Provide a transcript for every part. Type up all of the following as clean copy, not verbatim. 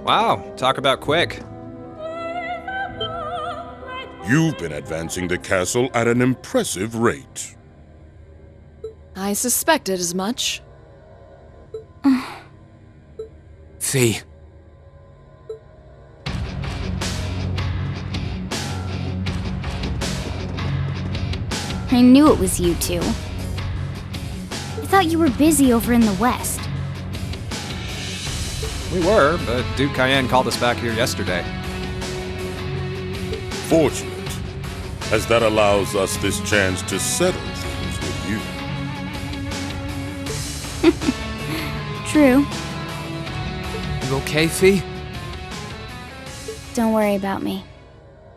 Wow, talk about quick. You've been advancing the castle at an impressive rate. I suspected as much. Fee. I knew it was you two. I thought you were busy over in the west. We were, but Duke Cayenne called us back here yesterday. Fortunate, as that allows us this chance to settle things with you. True. You okay, Fee? Don't worry about me.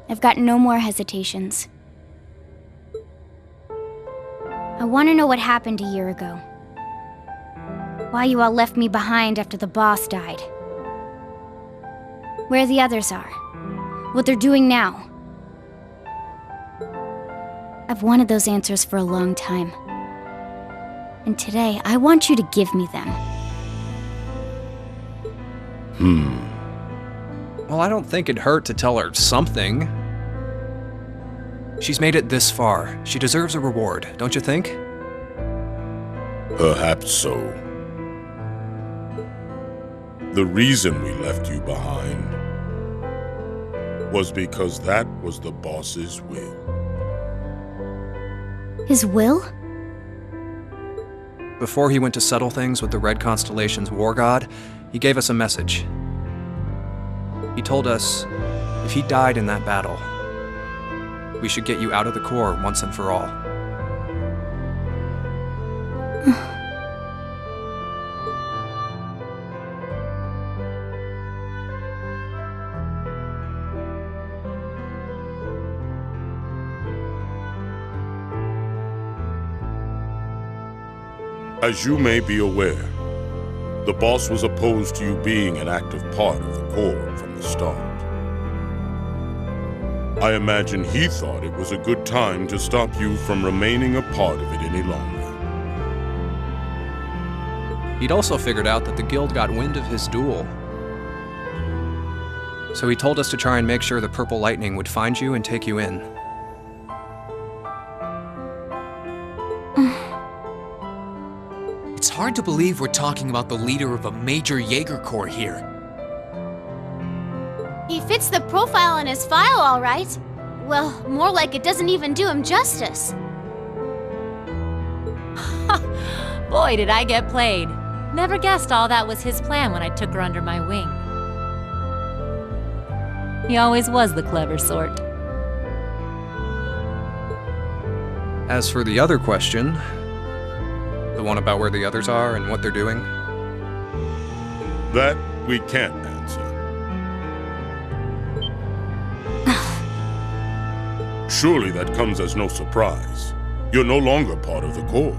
I've got no more hesitations. I want to know what happened a year ago. Why you all left me behind after the boss died. Where the others are. What they're doing now. I've wanted those answers for a long time. And today, I want you to give me them. Well, I don't think it'd hurt to tell her something. She's made it this far. She deserves a reward, don't you think? Perhaps so. The reason we left you behind was because that was the boss's will. His will? Before he went to settle things with the Red Constellation's war god, he gave us a message. He told us if he died in that battle, we should get you out of the core once and for all. As you may be aware, the boss was opposed to you being an active part of the core from the start. I imagine he thought it was a good time to stop you from remaining a part of it any longer. He'd also figured out that the guild got wind of his duel. So he told us to try and make sure the Purple Lightning would find you and take you in. It's hard to believe we're talking about the leader of a major Jaeger Corps here. He fits the profile in his file, all right. Well, more like it doesn't even do him justice. Boy, did I get played. Never guessed all that was his plan when I took her under my wing. He always was the clever sort. As for the other question, the one about where the others are and what they're doing, That we can't answer. Surely that comes as no surprise. You're no longer part of the core.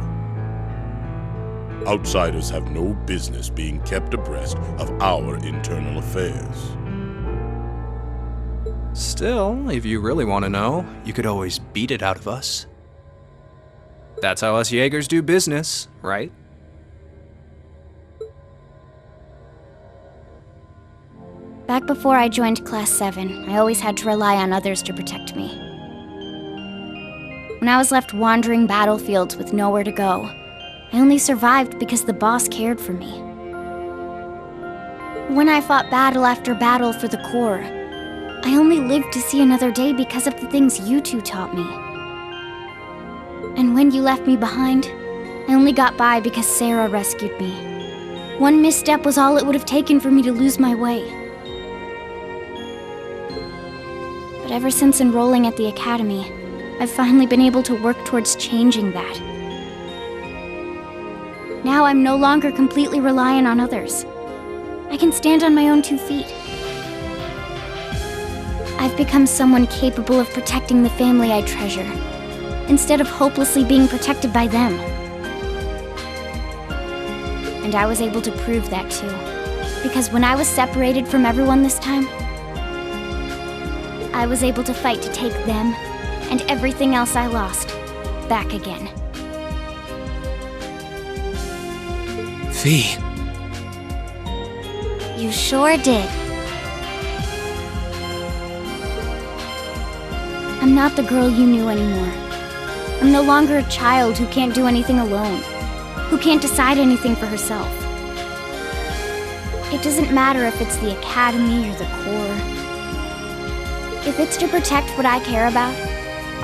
Outsiders have no business being kept abreast of our internal affairs. still, if you really want to know, you could always beat it out of us. That's how us Jaegers do business, right? Back before I joined Class 7, I always had to rely on others to protect me. When I was left wandering battlefields with nowhere to go, I only survived because the boss cared for me. When I fought battle after battle for the Corps, I only lived to see another day because of the things you two taught me. And when you left me behind, I only got by because Sarah rescued me. One misstep was all it would have taken for me to lose my way. But ever since enrolling at the academy, I've finally been able to work towards changing that. Now I'm no longer completely reliant on others. I can stand on my own 2 feet. I've become someone capable of protecting the family I treasure, instead of hopelessly being protected by them. And I was able to prove that too, because when I was separated from everyone this time, I was able to fight to take them and everything else I lost back again. Fee. You sure did. I'm not the girl you knew anymore. I'm no longer a child who can't do anything alone, who can't decide anything for herself. It doesn't matter if it's the Academy or the Corps. If it's to protect what I care about,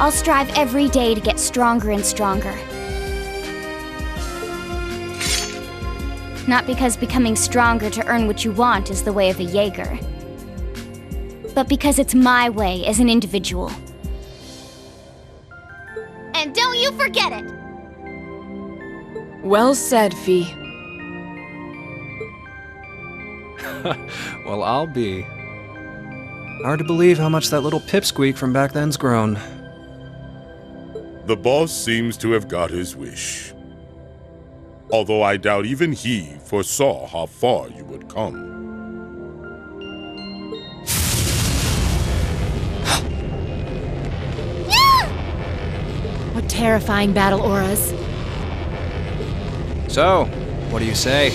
I'll strive every day to get stronger and stronger. Not because becoming stronger to earn what you want is the way of a Jaeger, but because it's my way as an individual. And don't you forget it! Well said, Fee. Well, I'll be. Hard to believe how much that little pipsqueak from back then's grown. The boss seems to have got his wish. Although I doubt even he foresaw how far you would come. What terrifying battle auras. So, what do you say?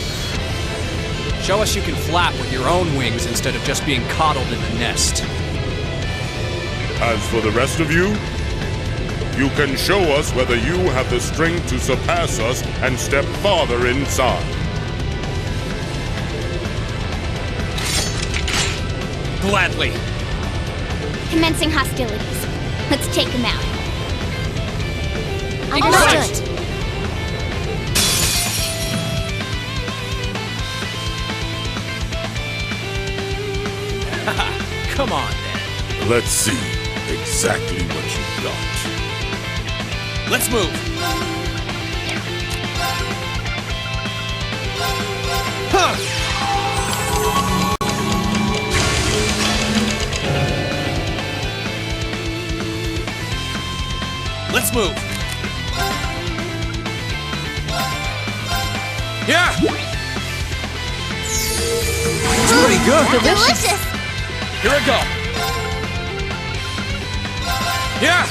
Show us you can flap with your own wings instead of just being coddled in the nest. As for the rest of you, you can show us whether you have the strength to surpass us and step farther inside. Gladly. Commencing hostilities. Let's take them out. Understood. Come on, then. Let's see exactly what you've got. Let's move. Huh. Let's move. Yeah. It's pretty good. Delicious! Here we go. Yeah.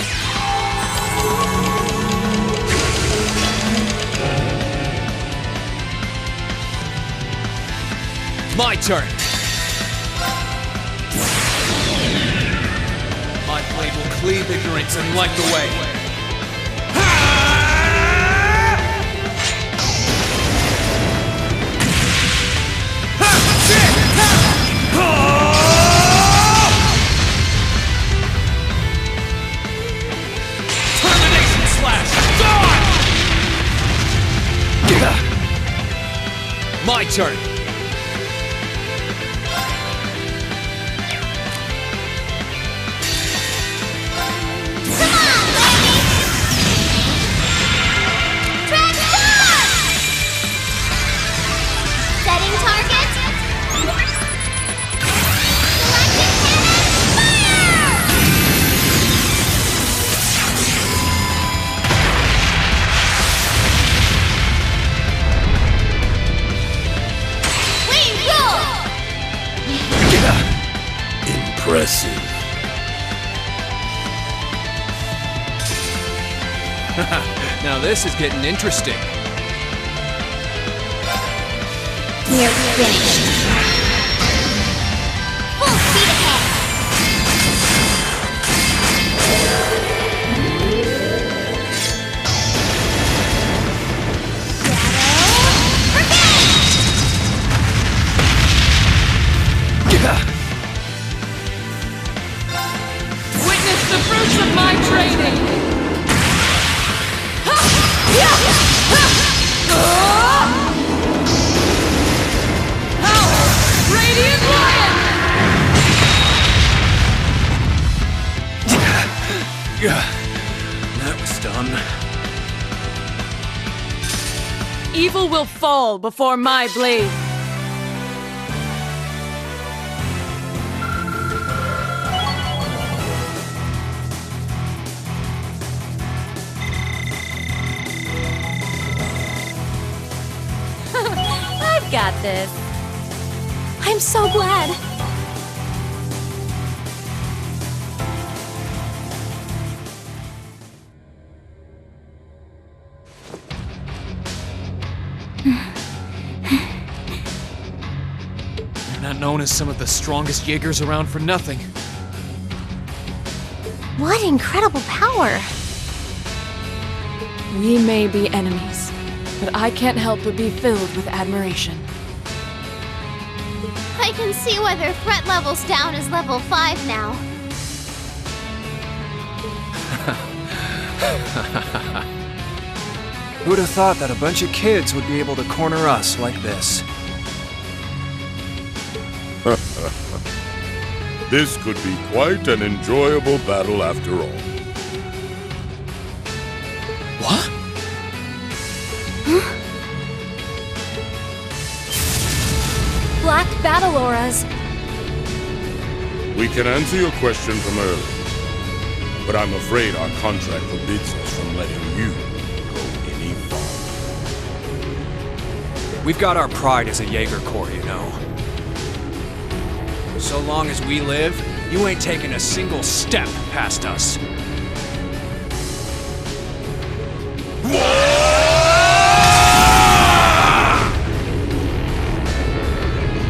My turn. My blade will cleave ignorance and light the way. Termination slash. Gone. My turn. Impressive. Now this is getting interesting. We're finished. Full speed ahead! Witness the fruits of my training! Power! Radiant Lion! That was done. Evil will fall before my blade. I've got this. I'm so glad. You're not known as some of the strongest Jaegers around for nothing. What incredible power! We may be enemies, but I can't help but be filled with admiration. I can see why their threat level's down as level 5 now. Who'd have thought that a bunch of kids would be able to corner us like this? This could be quite an enjoyable battle after all. What? Black battle auras. We can answer your question from earlier, but I'm afraid our contract forbids us from letting you go any farther. We've got our pride as a Jaeger Corps, you know. So long as we live, you ain't taking a single step past us.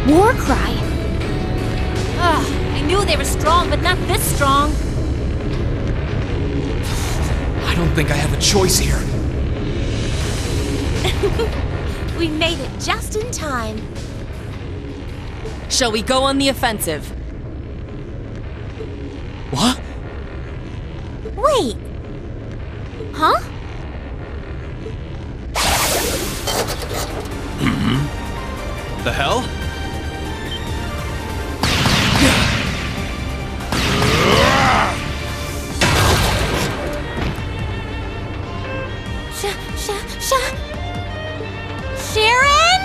War cry. Ugh, I knew they were strong, but not this strong. I don't think I have a choice here. We made it just in time. Shall we go on the offensive? What? Wait. Huh? The hell? Sharon?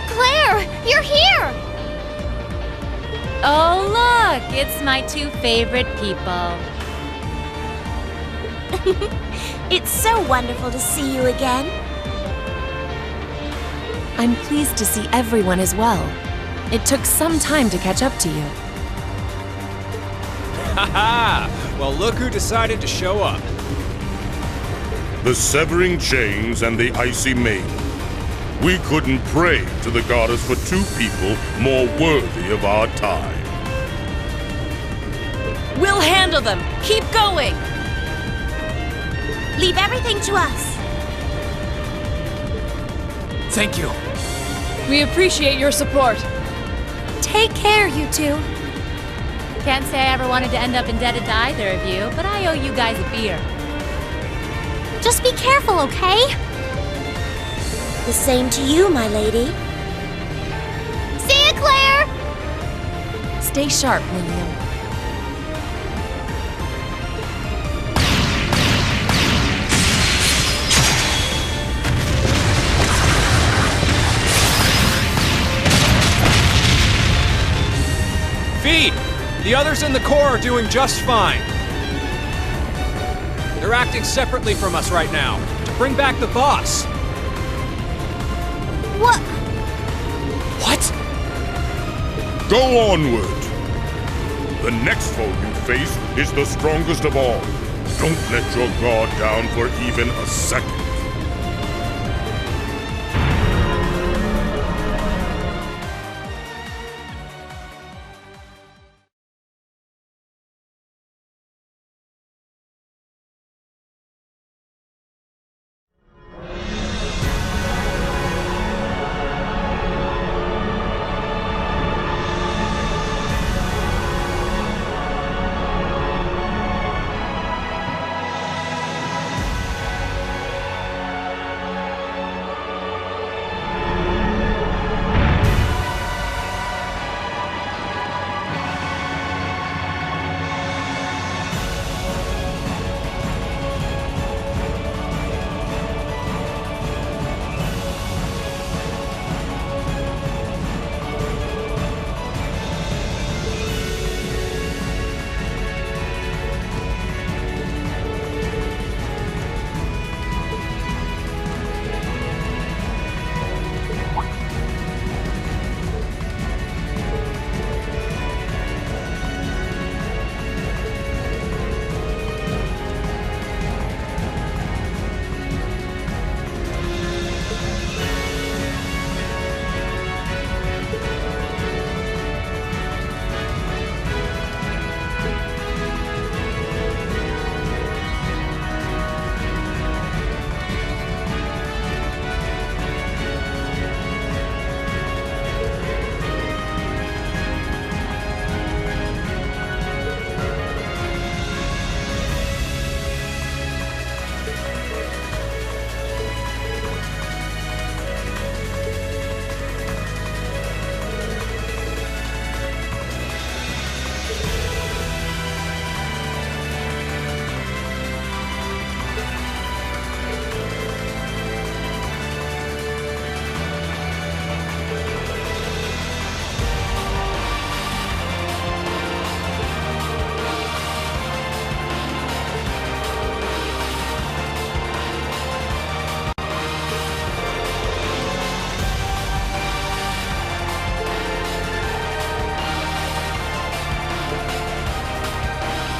Claire, you're here! Oh, look, it's my two favorite people. It's so wonderful to see you again. I'm pleased to see everyone as well. It took some time to catch up to you. Haha! Well, look who decided to show up. The Severing Chains and the Icy Maiden. We couldn't pray to the goddess for two people more worthy of our time. We'll handle them! Keep going! Leave everything to us. Thank you. We appreciate your support. Take care, you two. Can't say I ever wanted to end up indebted to either of you, but I owe you guys a beer. Just be careful, okay? The same to you, my lady. See ya, Claire! Stay sharp, William. Feed! The others in the Corps are doing just fine. They're acting separately from us right now, to bring back the boss. What? What? Go onward! The next foe you face is the strongest of all. Don't let your guard down for even a second.